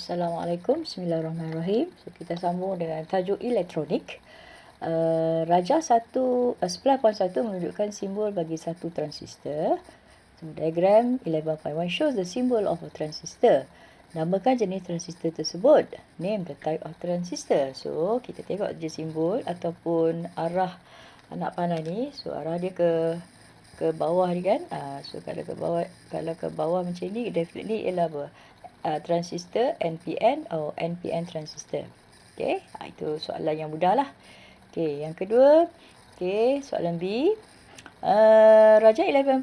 Assalamualaikum, Bismillahirrahmanirrahim. So, kita sambung dengan tajuk elektronik. Rajah 11.1 menunjukkan simbol bagi satu transistor. So, diagram 11.1 shows the symbol of a transistor. Namakan jenis transistor tersebut. Name the type of transistor. So, kita tengok je simbol ataupun arah anak panah ni. So, arah dia ke bawah ni kan. So, kalau ke bawah macam ni, definitely ialah apa? Transistor NPN atau NPN transistor. Okey, itu soalan yang mudah lah. Okey, yang kedua, soalan B. Rajah 11.2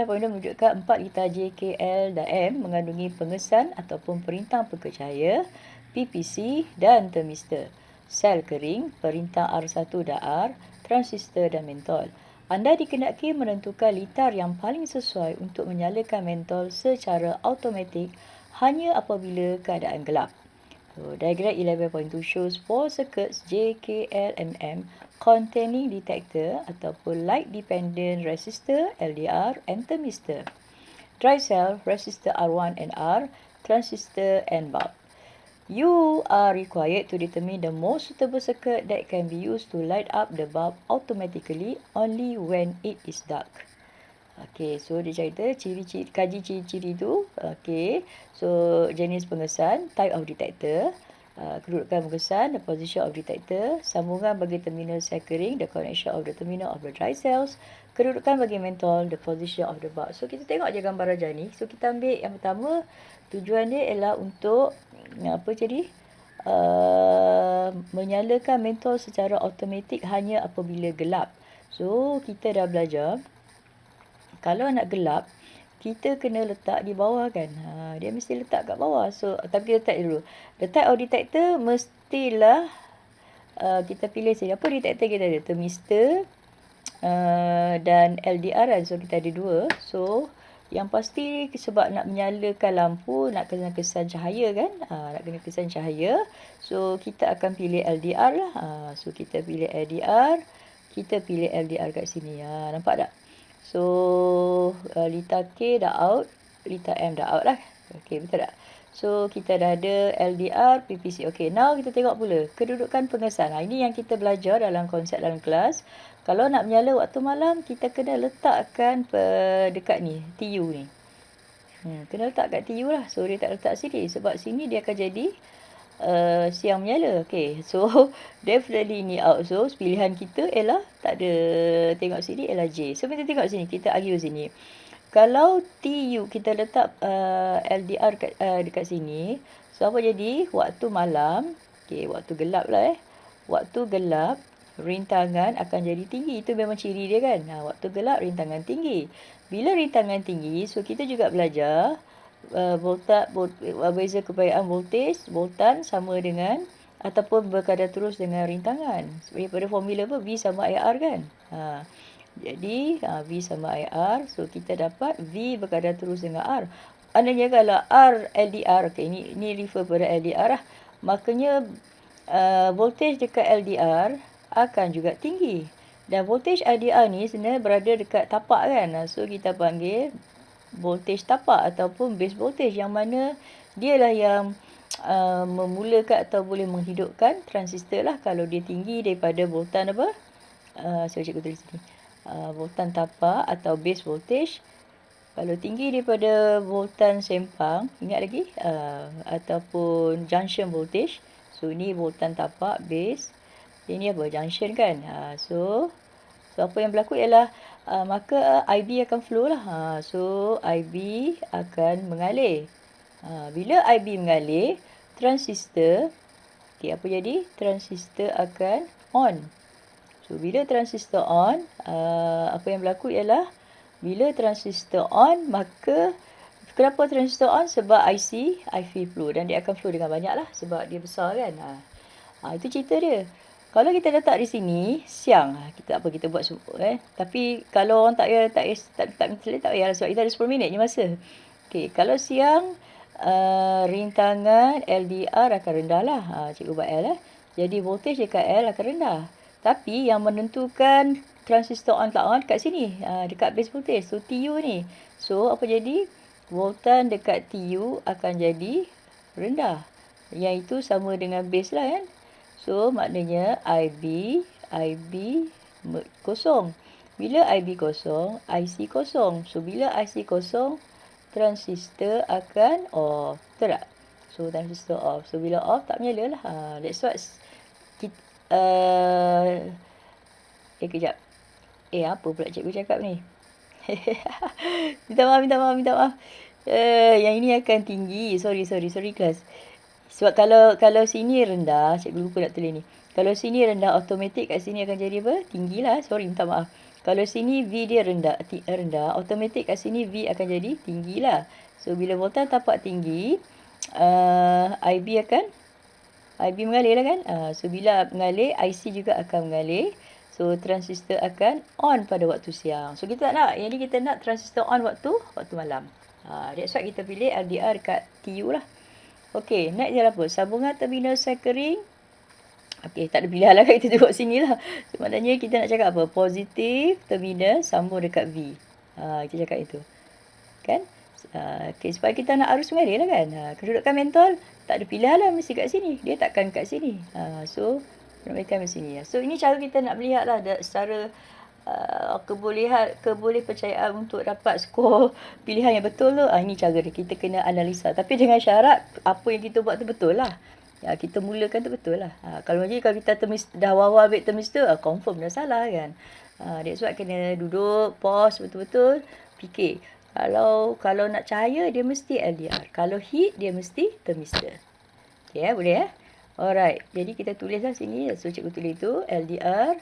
menunjukkan 4 litar JKL dan M mengandungi pengesan ataupun perintah pekerjaya, PPC dan termistor, sel kering, perintah R1 dan R, transistor dan mentol. Anda dikenaki menentukan litar yang paling sesuai untuk menyalakan mentol secara automatik hanya apabila keadaan gelap. So, diagram 11.2 shows 4 circuits J, K, L and M containing detector ataupun light dependent resistor LDR and thermistor, dry cell, resistor R1 and R, transistor and bulb. You are required to determine the most suitable circuit that can be used to light up the bulb automatically only when it is dark. Okey, so dia cerita kaji ciri-ciri tu. Okey, so jenis pengesan, type of detector, kedudukan pengesan, the position of detector, sambungan bagi terminal sel kering, the connection of the terminal of the dry cells, kedudukan bagi mentol, the position of the bulb. So kita tengok je gambar rajah ni. So kita ambil yang pertama, tujuan dia ialah untuk menyalakan mentol secara automatik hanya apabila gelap. So kita dah belajar, kalau nak gelap, kita kena letak di bawah kan. Dia mesti letak kat bawah. So, tapi letak dulu. The type of detector mestilah kita pilih sini. Apa detector kita ada? Thermistor dan LDR kan. So, kita ada dua. So, yang pasti sebab nak menyalakan lampu, nak kena kesan cahaya kan. Nak kena kesan cahaya. So, kita akan pilih LDR lah. So, kita pilih LDR. Kita pilih LDR kat sini. Nampak tak? So, litar K dah out, litar M dah out lah. Okey, betul tak? So, kita dah ada LDR, PPC. Okey, now kita tengok pula kedudukan pengesan. Ini yang kita belajar dalam konsep dalam kelas. Kalau nak menyala waktu malam, kita kena letakkan dekat ni, TU ni. Kena letak kat TU lah. So, dia tak letak sini. Sebab sini dia akan jadi siang menyala. Okay, so definitely ni out. So pilihan kita ialah tak ada, tengok sini ialah J. So kita tengok sini, kita argue sini. Kalau TU kita letak LDR dekat sini, so apa jadi? Waktu malam, waktu gelap lah waktu gelap rintangan akan jadi tinggi. Itu memang ciri dia kan. Waktu gelap rintangan tinggi. Bila rintangan tinggi, so kita juga belajar beza kebayaan voltan sama dengan ataupun berkadar terus dengan rintangan. Daripada formula apa? V sama IR kan. Jadi V sama IR. So kita dapat V berkadar terus dengan R. Maknanya kalau R LDR, ini refer pada LDR lah. Maknanya voltage dekat LDR akan juga tinggi. Dan voltage LDR ni sebenarnya berada dekat tapak kan. So kita panggil voltage tapak ataupun base voltage, yang mana dialah yang memulakan atau boleh menghidupkan transistor lah. Kalau dia tinggi daripada voltan apa? Cikgu tulis sini. Voltan tapak atau base voltage. Kalau tinggi daripada voltan sempang, ingat lagi? Ataupun junction voltage. So ni voltan tapak, base. Ini apa? Junction kan? So apa yang berlaku ialah maka IB akan flow lah. So IB akan mengalir. Bila IB mengalir, transistor, apa jadi? Transistor akan on. So bila transistor on, apa yang berlaku ialah bila transistor on, maka kenapa transistor on? Sebab IC flow, dan dia akan flow dengan banyak lah sebab dia besar kan. Itu cerita dia. Kalau kita letak di sini siang, kita buat tapi kalau orang tak payah sebab kita ada 10 minit je masa. Okey, kalau siang rintangan LDR akan rendah lah. Cikgu buat L Jadi voltage dekat L akan rendah. Tapi yang menentukan transistor on tak on kat sini, dekat base voltage. So TU ni. So apa jadi? Voltan dekat TU akan jadi rendah. Yang itu sama dengan base lah kan. So maknanya IB kosong. Bila IB kosong, IC kosong. So bila IC kosong, transistor akan off. Betul tak? So transistor off. So bila off tak menyala lah. That's what kita, kejap. Apa pula cikgu cakap ni? Minta maaf. Yang ini akan tinggi. Sorry kelas. Sebab kalau sini rendah, cikgu lupa nak tulis ni. Kalau sini rendah, automatik kat sini akan jadi apa? Tinggi lah. Sorry, minta maaf. Kalau sini V dia rendah, automatik kat sini V akan jadi tinggi lah. So, bila voltage tapak tinggi, IB mengalir lah kan. So, bila mengalir, IC juga akan mengalir. So, transistor akan on pada waktu siang. So, kita nak, yang ni kita nak transistor on waktu malam. That's why kita pilih LDR dekat TU lah. Okey, next dia apa? Sambungan terminal cycling. Okey, tak ada pilihan lah kan, kita tengok sini lah. So, maknanya kita nak cakap apa? Positif terminal sambung dekat V. Kita cakap itu. Kan? Okey, supaya kita nak arus mengalir lah kan. Kedudukan mentol, tak ada pilihan lah, mesti kat sini. Dia takkan kat sini. So, perbaikan di sini. So, ini cara kita nak melihat lah secara kepercayaan untuk dapat skor pilihan yang betul tu. Ini cara dia. Kita kena analisa. Tapi dengan syarat, apa yang kita buat tu betul lah. Kita mulakan tu betul lah. Kalau kita dah awal ambil termistor, confirm dah salah kan. That's why kena duduk, pause betul-betul, fikir. Kalau nak cahaya, dia mesti LDR. Kalau heat, dia mesti termistor. Okay, boleh Alright. Jadi kita tulislah sini. So, cikgu tulis tu LDR.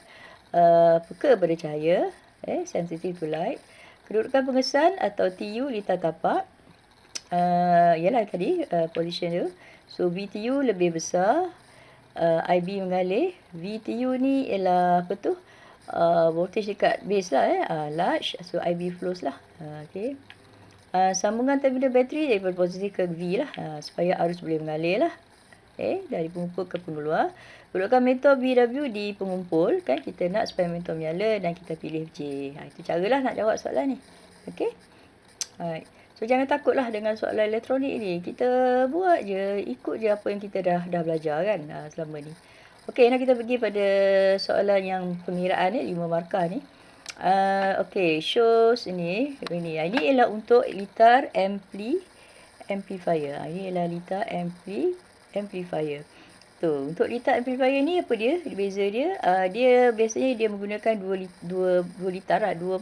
Peka pada cahaya. Sensitive to light. Kedudukan pengesan atau TU litar tapak. Ialah tadi position tu. So, VTU lebih besar. IB mengalir. VTU ni ialah apa tu? Voltage dekat base lah. Large. So, IB flows lah. Okay. Sambungan terminal bateri daripada positif ke V lah. Supaya arus boleh mengalir lah. Dari pengumpul ke pengeluar. Kedudukan mentor BW di pengumpul. Kan kita nak supaya mentor menyala dan kita pilih J. Itu caralah nak jawab soalan ni. Okay. Alright. So, jangan takutlah dengan soalan elektronik ni. Kita buat je, ikut je apa yang kita dah belajar kan selama ni. Okey, nak kita pergi pada soalan yang pengiraan ni, 5 markah ni. Okey, shows ini. Ini ialah untuk litar amplifier. Ini ialah litar amplifier. Tu, untuk litar amplifier ni apa dia? Beza dia, dia biasanya dia menggunakan dua litar lah, dua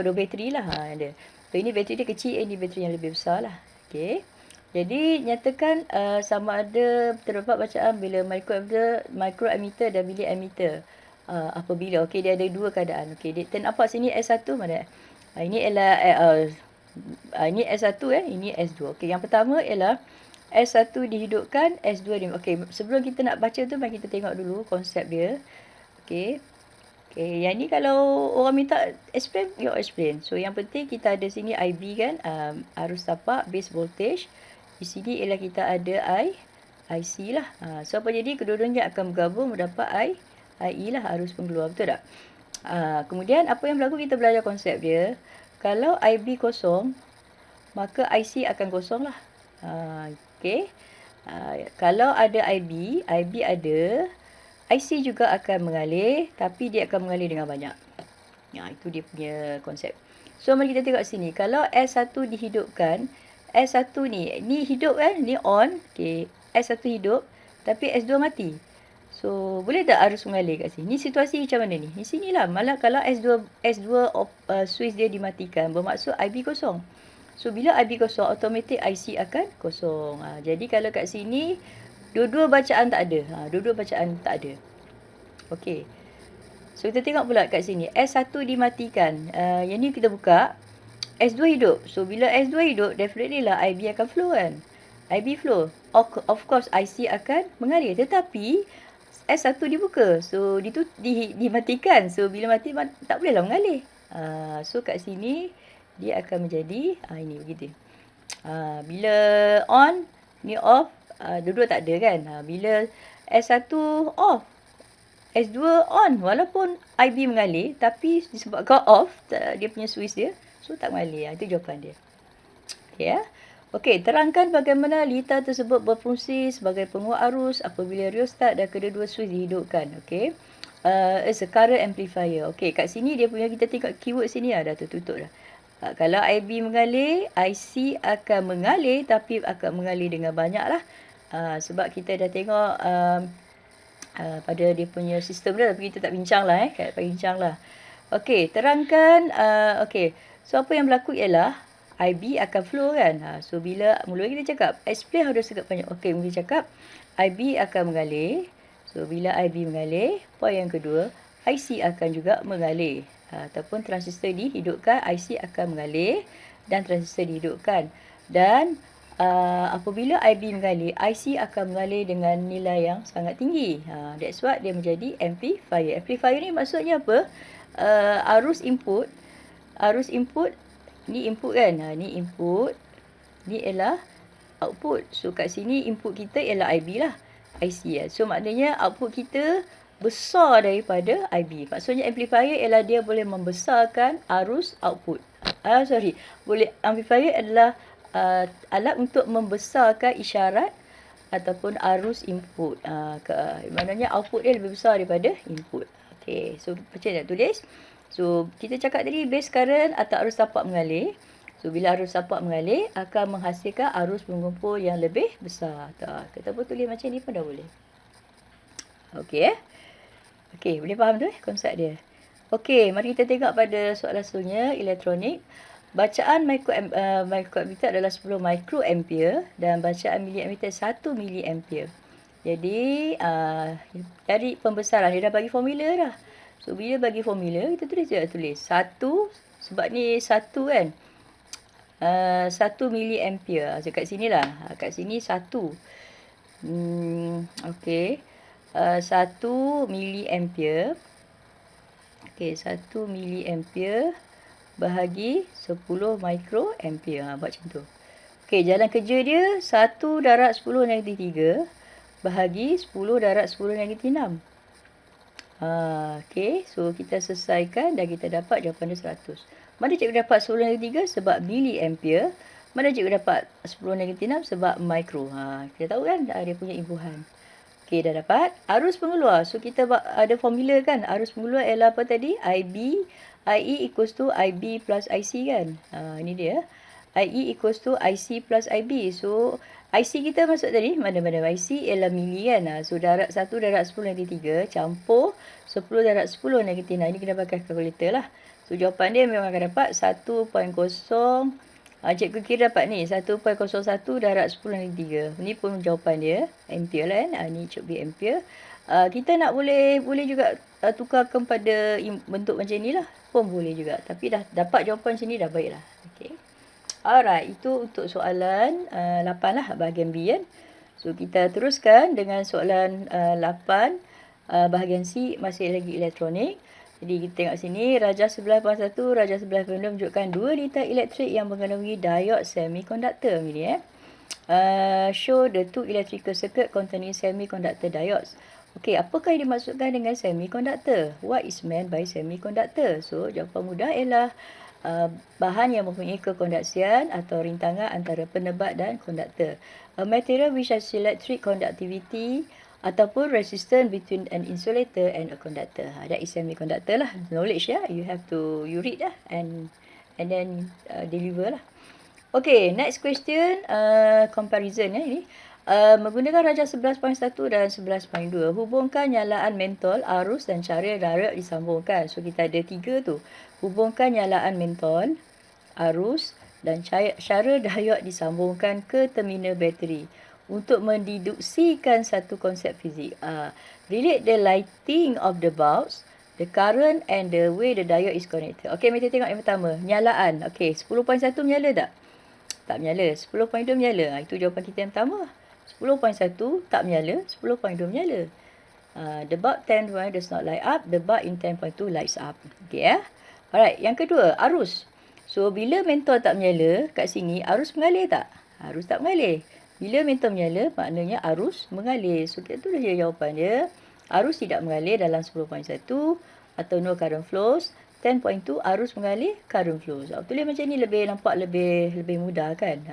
bateri lah ada. So, ini bateri dia kecil, ini bateri yang lebih besar lah. Okey. Jadi, nyatakan sama ada terdapat bacaan bila microammeter dan miliammeter. Apabila, okey, dia ada dua keadaan. Okey, dia nampak sini S1 mana? Ini ialah ini S1 ini S2. Okey, yang pertama ialah S1 dihidupkan, S2 okey, sebelum kita nak baca tu, mari kita tengok dulu konsep dia. Okey. Okay, yang ni kalau orang minta explain, you explain. So, yang penting kita ada sini IB kan, arus tapak, base voltage. Di sini ialah kita ada IC lah. So, apa jadi? Kedua-duanya akan bergabung mendapat IE lah, arus pengeluar. Betul tak? Kemudian, apa yang berlaku, kita belajar konsep dia. Kalau IB kosong, maka IC akan kosong lah. Okay. Kalau ada IB ada, IC juga akan mengalir, tapi dia akan mengalir dengan banyak. Itu dia punya konsep. So, mari kita tengok sini. Kalau S1 dihidupkan, S1 ni hidup kan, ni on. Okay. S1 hidup, tapi S2 mati. So, boleh tak arus mengalir kat sini? Ni situasi macam mana ni? Di sini lah. Malah kalau S2 switch dia dimatikan, bermaksud IB kosong. So, bila IB kosong, automatik IC akan kosong. Jadi, kalau kat sini, dua-dua bacaan tak ada. Okey. So, kita tengok pula kat sini. S1 dimatikan. Yang ni kita buka. S2 hidup. So, bila S2 hidup, definitely lah IB akan flow kan. IB flow. Of course, IC akan mengalir. Tetapi, S1 dibuka. So, dimatikan. So, bila mati, tak bolehlah mengalir. So, kat sini, dia akan menjadi, ini begitu. Bila on, ni off. Dua-dua tak ada kan. Bila S1 off, S2 on. Walaupun IB mengalir, tapi disebabkan off, dia punya switch dia, so tak mengalir. Itu jawapan dia. Okay, Okey, terangkan bagaimana liter tersebut berfungsi sebagai penguat arus apabila rheostat dan kedua-dua switch dihidupkan. Okey. Is a current amplifier. Okey, kat sini dia punya, kita tengok keyword sini dah tertutup dah. Kalau IB mengalir, IC akan mengalir, tapi akan mengalir dengan banyak lah. Sebab kita dah tengok pada dia punya sistem dah, tapi kita tak bincang lah tak bincang lah. Okey, terangkan. Okey, so apa yang berlaku ialah IB akan flow kan. So bila mula kita cakap explain how the circuit panjang. Okey, mula cakap IB akan mengalir. So bila IB mengalir, poin yang kedua, IC akan juga mengalir. Ataupun transistor dihidupkan, IC akan mengalir dan transistor dihidupkan. Dan apabila IB mengalir, IC akan mengalir dengan nilai yang sangat tinggi. That's what dia menjadi amplifier. Amplifier ni maksudnya apa? Arus input ni input kan. Ni input, ni ialah output. So kat sini input kita ialah IB lah, IC lah. So maknanya output kita besar daripada IB. Maksudnya amplifier ialah dia boleh membesarkan arus output. Amplifier adalah alat untuk membesarkan isyarat ataupun arus input. Maknanya output dia lebih besar daripada input. Okey, so macam nak tulis. So kita cakap tadi base current atau arus tapak mengalir. So bila arus tapak mengalir akan menghasilkan arus mengumpul yang lebih besar. Kita pun tulis macam ni pun dah boleh. Okey Okey, boleh faham tu konsep dia. Okey, mari kita tengok pada soalan seterusnya, elektronik. Bacaan microammeter adalah 10 microampere dan bacaan miliammeter 1 miliampere. Jadi dari pembesaran dia dah bagi formula dah. So bila bagi formula kita tulis 1, sebab ni 1 kan. 1 miliampere. So kat sini lah. Kat sini 1. Okey. 1 miliampere. Okey, 1 miliampere bahagi 10 microampere. Buat macam tu. Okey, jalan kerja dia 1 darab 10 negatif 3 bahagi 10 darab 10 negatif 6. Okey, so kita selesaikan dan kita dapat jawapan dia 100. Mana cikgu dapat 10 negatif 3 sebab miliampere. Mana cikgu dapat 10 negatif 6 sebab micro. Kita tahu kan dia punya imbuhan. Okey, dah dapat. Arus pengeluar. So kita ada formula kan. Arus pengeluar ialah apa tadi? IE equals to IB plus IC kan. Ini dia. IE equals to IC plus IB. So IC kita masuk tadi, mana-mana IC ialah mili kan. So 1 darab 10 negatif 3 campur 10 darab 10 negatif 6. Ini kena pakai kalkulator lah. So jawapan dia memang akan dapat 1.0. Cikgu kira dapat ni 1.01 darab 10 negatif 3. Ni pun jawapan dia. Ampere lah kan. Ni should be ampere. Kita nak boleh juga tukarkan pada bentuk macam ni lah. Pun boleh juga. Tapi dah dapat jawapan sini dah baik lah. Okay. Alright, itu untuk soalan 8 lah, bahagian B kan. So kita teruskan dengan soalan 8 bahagian C, masih lagi elektronik. Jadi kita tengok sini, rajah 11.1, rajah 11.2 menunjukkan 2 liter elektrik yang mengandungi diode semiconductor. Ini show the two electrical circuit containing semiconductor diodes. Okey, apakah yang dimaksudkan dengan semiconductor? What is meant by semiconductor? So jawapan mudah ialah bahan yang mempunyai kekondaksian atau rintangan antara penebat dan konduktor. A material which has electric conductivity ataupun resistance between an insulator and a conductor. That is semiconductor lah. Knowledge ya. You have to read lah and then deliver lah. Okay, next question. Comparison ini. Menggunakan rajah 11.1 dan 11.2, hubungkan nyalaan mentol, arus dan cara diode disambungkan. So kita ada 3 tu. Hubungkan nyalaan mentol, arus dan cara diode disambungkan ke terminal bateri untuk mendeduksikan satu konsep fizik. Relate the lighting of the bulbs, the current and the way the diode is connected. Okey, mari kita tengok yang pertama, nyalaan. Okey, 10.1 menyala tak? Tak menyala. 10.2 menyala. Itu jawapan kita yang pertama. 10.1 tak menyala, 10.2 menyala. The bulb 10.1 does not light up, the bulb in 10.2 lights up. Okey ya. Alright, yang kedua, arus. So bila mentol tak menyala, kat sini arus mengalir tak? Arus tak mengalir. Bila mentol menyala, maknanya arus mengalir. So kita tulis je jawapan dia. Arus tidak mengalir dalam 10.1 atau no current flows. 10.2 arus mengalir, current flows. Tulis macam ni nampak lebih mudah kan.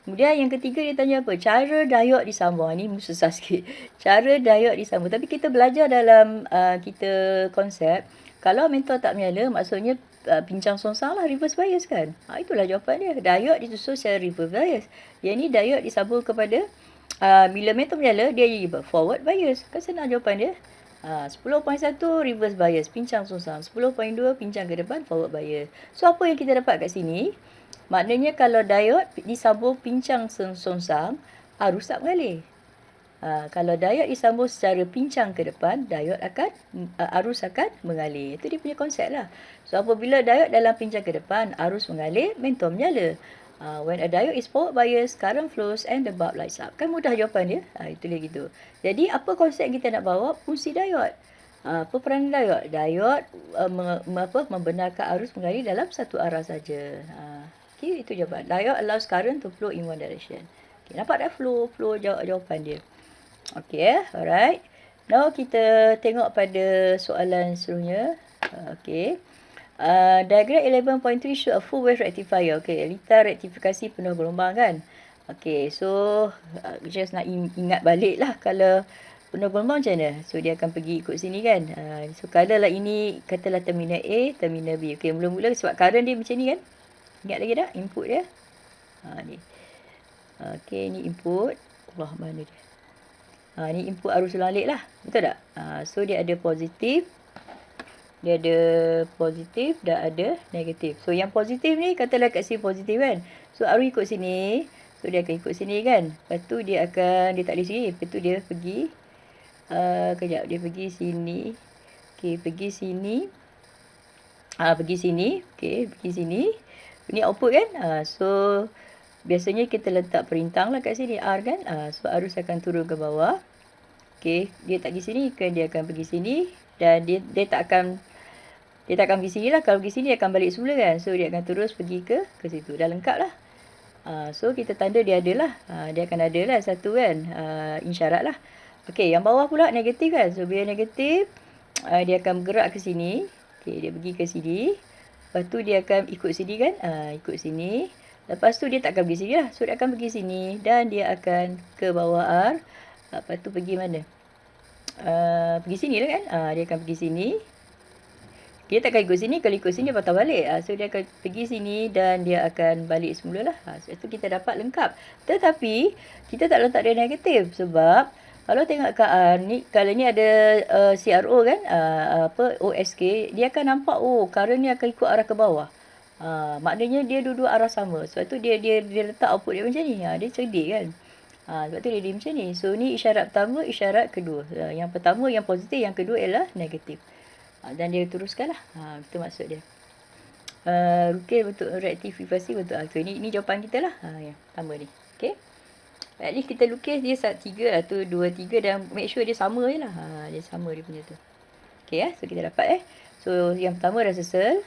Kemudian yang ketiga dia tanya apa? Cara diod disambung. Ni susah sikit. Cara diod disambung. Tapi kita belajar dalam kita konsep. Kalau mentor tak menyala, maksudnya pincang songsang lah, reverse bias kan. Itulah jawapan dia. Diod disusun secara reverse bias. Yang ni diod disambung kepada bila mentor menyala, dia jadi forward bias. Kan senang jawapan dia. 10.1 reverse bias, pincang songsang. 10.2 pincang ke depan, forward bias. So apa yang kita dapat kat sini? Maknanya kalau diod disambung pincang songsang, arus tak mengalir. Kalau diod disambung secara pincang ke depan, arus akan mengalir. Itu dia punya konsep lah. So apabila diod dalam pincang ke depan, arus mengalir, mentor menyala. When a diode is forward biased, current flows and the bulb lights up. Kan mudah jawapan dia. Itu dia gitu. Jadi apa konsep kita nak bawa? Fungsi diod. Apa peranan diod? Diod membenarkan arus mengalir dalam satu arah saja. Okay, itu jawapan. Diode allows current to flow in one direction. Okay, nampak tak flow jawapan dia. Okay, alright. Now kita tengok pada soalan seterusnya. Okay. Diagram 11.3 show a full wave rectifier. Okay, litar rektifikasi penuh gelombang kan. Okay, so just nak ingat balik lah kalau penuh gelombang macam mana. So dia akan pergi ikut sini kan. So kalau lah ini katalah terminal A, terminal B. Okay, mula-mula sebab current dia macam ni kan. Ingat lagi tak input dia? Ni. Okay, ni input. Allah, mana dia? Ni input arus lalik lah. Betul tak? So dia ada positif. Dia ada positif dan ada negatif. So yang positif ni katalah kat sini positif kan. So arus ikut sini. So dia akan ikut sini kan. Lepas tu dia tak boleh sini. Lepas tu dia pergi. Kejap. Dia pergi sini. Okay, pergi sini. Pergi sini. Okay, pergi sini. Ni output kan. So biasanya kita letak perintang lah kat sini. R kan. So arus akan turun ke bawah. Okay, dia tak pergi sini kan. Dia akan pergi sini. Dan dia tak akan pergi sini lah. Kalau pergi sini dia akan balik semula kan. So dia akan terus pergi ke situ. Dah lengkap lah. So kita tanda dia ada lah. Dia akan ada lah satu kan. Isyarat lah. Okay, yang bawah pula negatif kan. So bila negatif, dia akan bergerak ke sini. Okay, dia pergi ke sini. Lepas tu dia akan ikut sini kan. Ikut sini. Lepas tu dia tak akan pergi sini lah. So dia akan pergi sini. Dan dia akan ke bawah R. Lepas tu pergi mana? Pergi sini lah kan. Dia akan pergi sini. Dia tak akan ikut sini. Kalau ikut sini dia patah balik. So dia akan pergi sini. Dan dia akan balik semula lah. So itu kita dapat lengkap. Tetapi kita tak letak dia negatif. Sebab kalau tengok kat ni, kalau ni ada CRO kan, OSK, dia akan nampak current ni akan ikut arah ke bawah. Maknanya dia dua-dua arah sama. Sebab tu dia letak output dia macam ni. Dia cerdik kan. Sebab tu dia macam ni. So ni isyarat pertama, isyarat kedua. Yang pertama yang positif, yang kedua ialah negatif. Dan dia teruskan lah. Itu maksud dia. Rukir bentuk rektifikasi bentuk alter. Ini jawapan kita lah. Yang pertama ni. Okay. At least kita lukis dia 3 atau 2, 3 dan make sure dia sama je lah. Dia sama dia punya tu. Okay, so kita dapat So yang pertama dah selesai.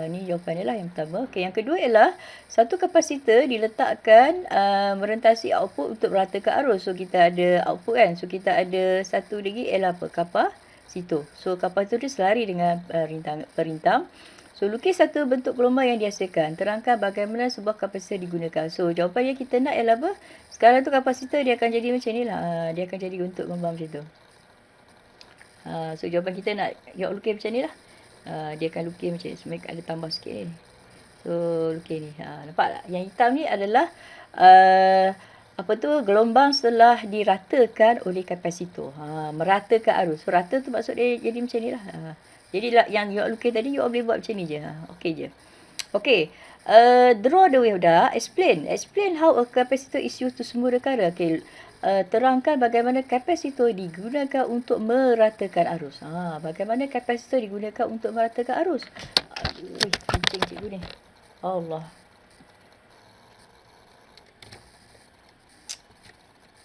Ni jawapan dia lah yang pertama. Okay, yang kedua ialah satu kapasitor diletakkan merentasi output untuk meratakan arus. So kita ada output kan. So kita ada satu lagi ialah apa? Kapasitor. So kapasitor dia selari dengan perintang. So, lukis satu bentuk gelombang yang dihasilkan. Terangkan bagaimana sebuah kapasitor digunakan. So, jawapan yang kita nak ialah apa? Sekarang tu kapasitor dia akan jadi macam ni lah. Dia akan jadi bentuk gelombang macam tu. So, jawapan kita nak lukis macam ni lah. Dia akan lukis macam ni. Sebenarnya ada tambah sikit ni. So, lukis ni. Nampak tak? Yang hitam ni adalah gelombang setelah diratakan oleh kapasitor. Meratakan arus. So, rata tu maksud dia jadi macam ni lah. Jadi yang you lukis tadi, you boleh buat macam ni je. Okey je. Okay. Draw the wave dah. Explain how a capacitor is used to smooth the current. Okay. Terangkan bagaimana kapasitor digunakan untuk meratakan arus. Bagaimana kapasitor digunakan untuk meratakan arus. Kencing cikgu ni. Allah.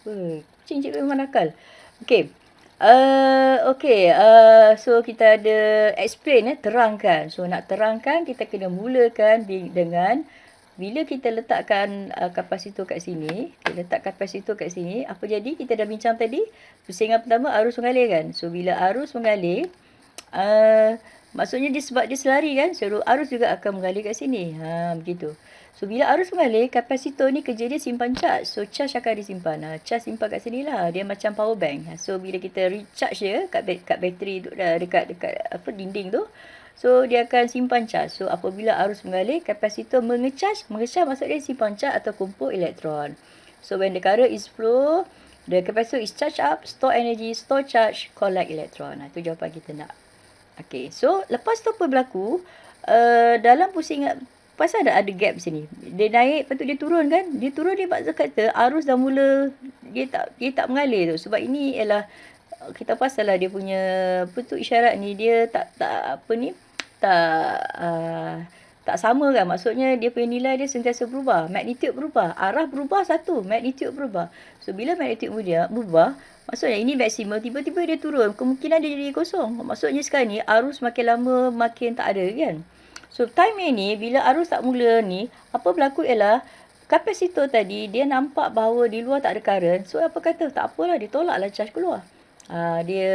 Kencing cikgu memang nakal. Okay. So kita ada explain terangkan. So nak terangkan kita kena mulakan dengan bila kita letakkan kapasitor kat sini, kita letak kapasitor kat sini, apa jadi? Kita dah bincang tadi, pusingan pertama arus mengalir kan. So bila arus mengalir, maksudnya sebab dia selari kan, so arus juga akan mengalir kat sini. Begitu. So bila arus mengalir, kapasitor ni kerja dia simpan charge. So charge akan disimpan. Charge simpan kat sini lah. Dia macam power bank. So bila kita recharge dia kat bateri tu, dekat dinding tu, so dia akan simpan charge. So apabila arus mengalir, kapasitor mengecharge maksud dia simpan charge atau kumpul elektron. So when the current is flow, the capacitor is charged up, store energy, store charge, collect electron. Itu jawapan kita nak. Okay, so lepas tu apa berlaku? Dalam pusingan, pasal ada gap sini. Dia naik, lepas tu dia turun kan? Dia turun, dia kata arus dah mula, dia tak mengalir tu. Sebab ini ialah, kita pasal lah dia punya, isyarat ni, dia tak sama kan. Maksudnya dia punya nilai dia sentiasa berubah. Magnitude berubah. Arah berubah satu. Magnitude berubah. So bila magnitude berubah, maksudnya ini maksimum, tiba-tiba dia turun. Kemungkinan dia jadi kosong. Maksudnya sekarang ni arus makin lama makin tak ada kan. So time ni bila arus tak mula ni, apa berlaku ialah kapasitor tadi dia nampak bahawa di luar tak ada current. So apa kata? Tak apalah, dia tolaklah charge keluar. Dia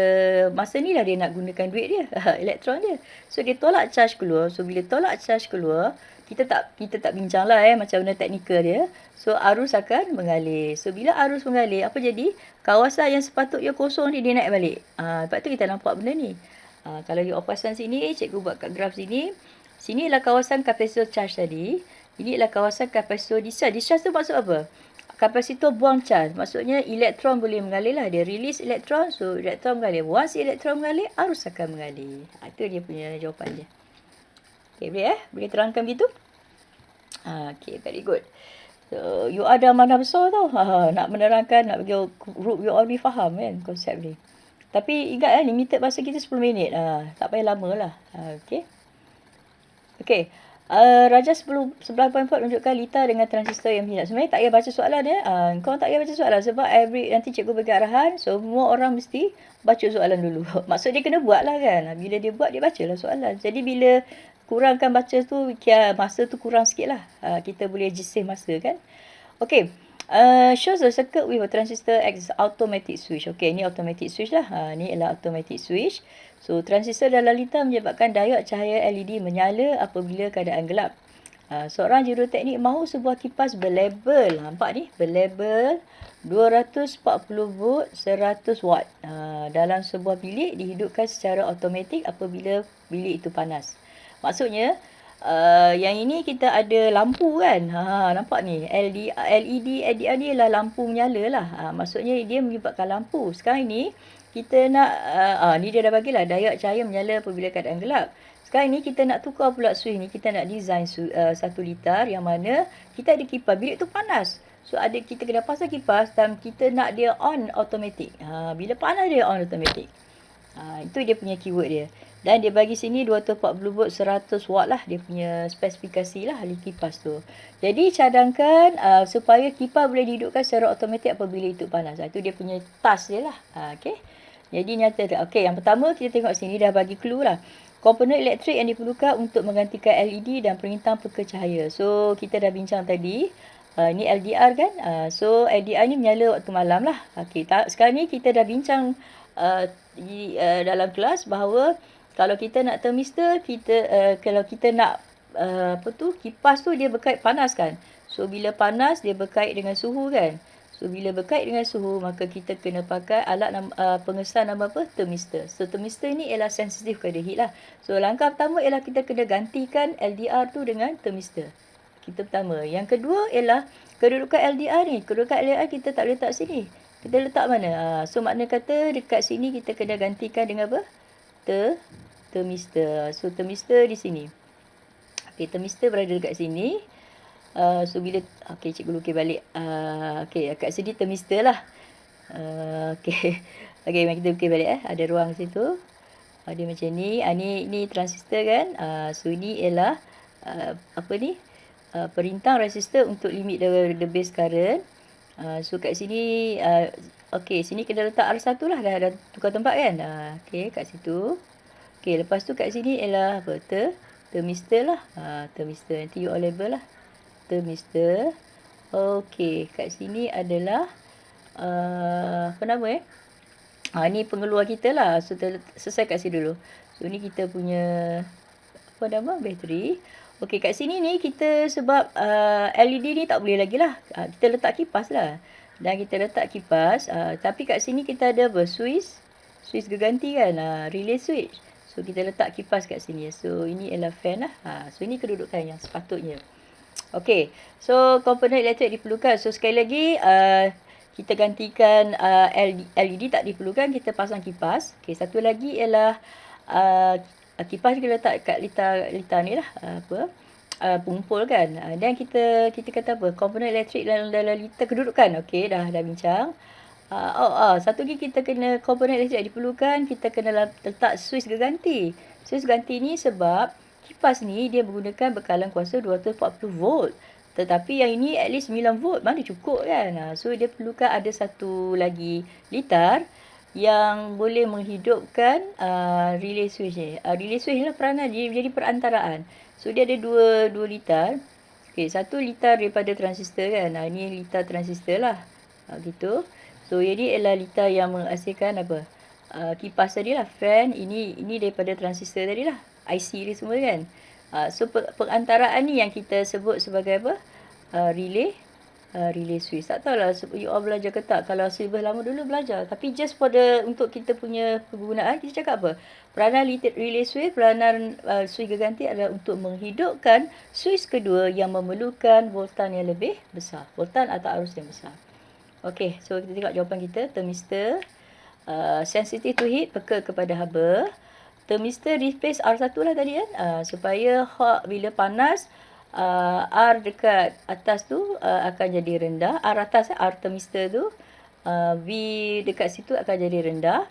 masa ni lah dia nak gunakan duit dia, elektron dia. So dia tolak charge keluar. So bila tolak charge keluar, kita tak bincang lah macam mana teknikal dia. So arus akan mengalir. So bila arus mengalir, apa jadi? Kawasan yang sepatutnya kosong ni dia naik balik. Lepas tu kita nampak benda ni. Kalau you perasan sini, cikgu buat kat graf sini. Sini ialah kawasan kapasitor charge tadi. Ini ialah kawasan kapasitor discharge. Discharge tu maksud apa? Kapasitor buang charge. Maksudnya elektron boleh mengalir lah. Dia release elektron. So elektron mengalir. Once elektron mengalir, arus akan mengalir. Itu dia punya jawapan dia. Okay, boleh Boleh terangkan begitu? Okay, very good. So you ada mana besar tau. Nak menerangkan, nak bagi group you all ni faham kan konsep ni. Tapi ingat limited masa kita 10 minit. Tak payah lama lah. Okay. Okay. Raja 11.4 menunjukkan lita dengan transistor yang minat. Sebenarnya tak payah baca soalan kau tak payah baca soalan sebab nanti cikgu bagi arahan. Semua orang mesti baca soalan dulu. Maksud dia kena buat lah kan. Bila dia buat, dia bacalah soalan. Jadi bila kurangkan baca tu, masa tu kurang sikit lah. Kita boleh save masa kan. Okay. Shows a circuit with a transistor as automatic switch. Okay, ni automatic switch lah. Ni adalah automatic switch. So, transistor dalam lita menyebabkan diod cahaya LED menyala apabila keadaan gelap. Seorang juruteknik mahu sebuah kipas berlabel, nampak ni, berlabel 240 volt 100 watt dalam sebuah bilik dihidupkan secara automatik apabila bilik itu panas. Maksudnya, yang ini kita ada lampu kan. Nampak ni, LED, LDR ni ialah lampu menyala lah. Maksudnya dia menyebabkan lampu. Sekarang ni, kita nak, ni dia dah bagilah, diod cahaya menyala apabila keadaan gelap. Sekarang ni kita nak tukar pula switch ni. Kita nak design satu litar yang mana kita ada kipas. Bilik tu panas. So kita kena pasang kipas dan kita nak dia on automatic. Bila panas dia on automatic. Itu dia punya keyword dia. Dan dia bagi sini 240 volt 100 watt lah. Dia punya spesifikasi lah ahli kipas tu. Jadi cadangkan supaya kipas boleh dihidupkan secara automatik apabila itu panas. Itu dia punya task dia lah. Okay. Jadi nyata tak. Okay, yang pertama kita tengok sini dah bagi clue lah. Komponen elektrik yang diperlukan untuk menggantikan LED dan perintah peka cahaya. So, kita dah bincang tadi. Ni LDR kan. So, LDR ni menyala waktu malam lah. Okay, sekarang ni kita dah bincang dalam kelas bahawa kalau kita nak thermistor, kalau kita nak kipas tu dia berkait panas kan. So, bila panas dia berkait dengan suhu kan. So, bila berkait dengan suhu, maka kita kena pakai alat pengesan nama apa? Thermistor. So, thermistor ni ialah sensitif kepada heat lah. So, langkah pertama ialah kita kena gantikan LDR tu dengan thermistor. Kita pertama. Yang kedua ialah kedudukan LDR ni. Kedudukan LDR kita tak letak sini. Kita letak mana? So, makna kata dekat sini kita kena gantikan dengan apa? Thermistor. So, thermistor di sini. Okay, thermistor berada dekat sini. So bila cikgu lukis balik. Kat sini thermistor lah. Mari kita lukis balik Ada ruang situ. Dia macam ni. Ni transistor kan. So ni ialah perintah resistor untuk limit the base current. So kat sini sini kena letak R1 lah. Dah tukar tempat kan. Kat situ. Lepas tu kat sini ialah thermistor lah. Thermistor. Nanti you all label lah. Thermistor. Kat sini adalah ni pengeluar kita lah. So selesai kat sini dulu. So ni kita punya bateri. Okey, kat sini ni kita sebab LED ni tak boleh lagi lah. Kita letak kipas lah. Dan kita letak kipas. Tapi kat sini kita ada apa? Switch geganti kan. Relay switch. So, kita letak kipas kat sini. So, ini ialah fan lah. So, ini kedudukan yang sepatutnya. Okey. So, komponen elektrik diperlukan. So, sekali lagi, kita gantikan LED tak diperlukan. Kita pasang kipas. Okey, satu lagi ialah kipas kita letak kat litar ni lah. Pengumpul kan. Dan kita kata apa? Komponen elektrik dalam litar kedudukan. Okey, dah bincang. Satu lagi kita kena komponen elektrik diperlukan, kita kena letak switch geganti. Switch geganti ni sebab kipas ni dia menggunakan bekalan kuasa 240 volt. Tetapi yang ini at least 9 volt, mana cukup kan. So dia perlukan ada satu lagi litar yang boleh menghidupkan relay switch ni. Relay switch ni lah peranan dia jadi perantaraan. So dia ada dua litar. Okey, satu litar daripada transistor kan. Ini litar transistor lah. Gitu. So, ini ialah litar yang menghasilkan apa? Kipas tadi lah, fan. Ini daripada transistor tadi lah. IC dia semua kan. So, pengantaraan ni yang kita sebut sebagai apa? Relay switch. Tak tahulah you all belajar ke tak. Kalau silver lama dulu belajar. Tapi just untuk kita punya penggunaan, kita cakap apa? Peranan relay switch, peranan switch geganti adalah untuk menghidupkan switch kedua yang memerlukan voltan yang lebih besar. Voltan atau arus yang besar. Okey, so kita tengok jawapan kita. Thermistor, sensitive to heat, peka kepada haba. Thermistor replace R1 lah tadi kan. Supaya bila panas, R dekat atas tu akan jadi rendah. R atas, R thermistor tu. V dekat situ akan jadi rendah.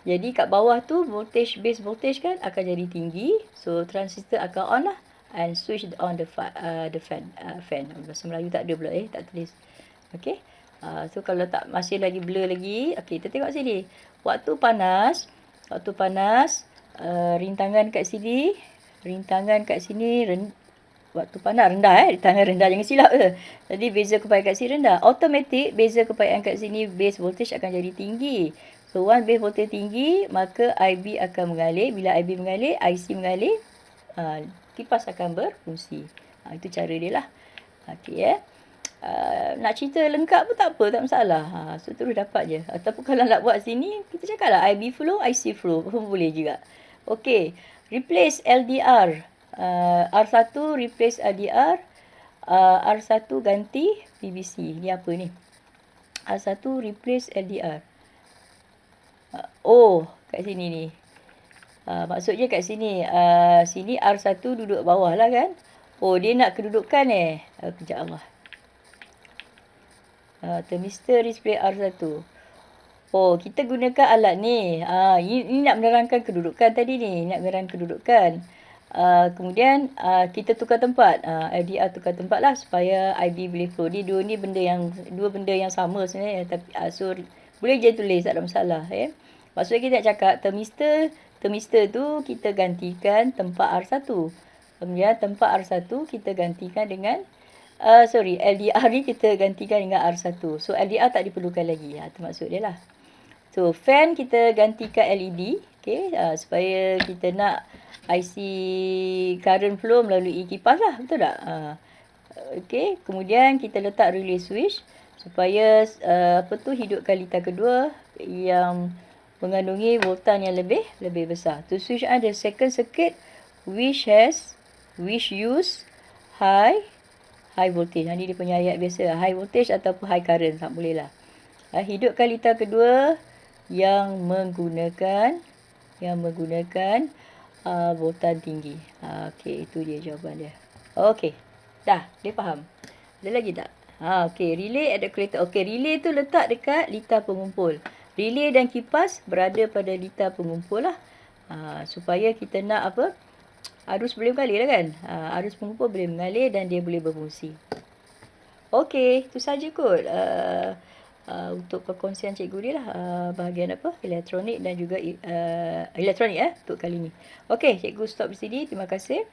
Jadi kat bawah tu, base voltage kan akan jadi tinggi. So, transistor akan on lah. And switch on the fan. Bahasa Melayu tak ada pula tak tulis. Okey. So kalau tak masih lagi blur lagi, okey, kita tengok sini. Waktu panas, rintangan kat sini, waktu panas rendah rintangan rendah, jangan silap je. Jadi beza keepayaan kat sini rendah. Automatik beza keepayaan kat sini base voltage akan jadi tinggi. So once base voltage tinggi, maka IB akan mengalir. Bila IB mengalir, IC mengalir, kipas akan berfungsi. Itu cara dia lah. Okey nak cerita lengkap pun tak apa, tak masalah. So terus dapat je. Ataupun kalau nak buat sini, kita cakap lah IB flow, IC flow pun boleh juga. Okey, replace LDR. R1 replace LDR. R1 ganti PVC. Ni apa ni? R1 replace LDR. Kat sini ni. Maksudnya kat sini. Sini R1 duduk bawah lah kan. Dia nak kedudukan kejap Allah. Thermistor display R1. Kita gunakan alat ni. Ini nak menerangkan kedudukan tadi ni. Nak menerangkan kedudukan. Kemudian kita tukar tempat. LDR tukar tempat lah supaya IB boleh flow. Dua benda yang sama sebenarnya. Tapi so boleh je tulis, tak ada masalah. Maksudnya kita nak cakap thermistor tu kita gantikan tempat R1. Kemudian tempat R1 kita gantikan dengan LDR ni kita gantikan dengan R1. So, LDR tak diperlukan lagi. Itu maksud dia lah. So, fan kita gantikan LED. Okay, supaya kita nak IC current flow melalui kipas lah. Betul tak? Okay, kemudian kita letak relay switch. Supaya hidupkan litar kedua yang mengandungi voltan yang lebih besar. To switch on the second circuit which use high voltage. Ini dia punya ayat biasa. High voltage ataupun high current. Tak boleh lah. Hidupkan litar kedua yang menggunakan voltan tinggi. Okey, itu dia jawapan dia. Okey. Dah, dia faham. Ada lagi tak? Okey, relay at the collector. Okey, relay tu letak dekat litar pengumpul. Relay dan kipas berada pada litar pengumpul lah. Supaya kita nak apa? Arus boleh mengalir lah kan. Arus pengumpul boleh mengalir dan dia boleh berfungsi. Okey, itu saja kot. Untuk perkongsian cikgu ni lah. Bahagian apa? Elektronik dan juga elektronik untuk kali ni. Okey, cikgu stop di sini. Terima kasih.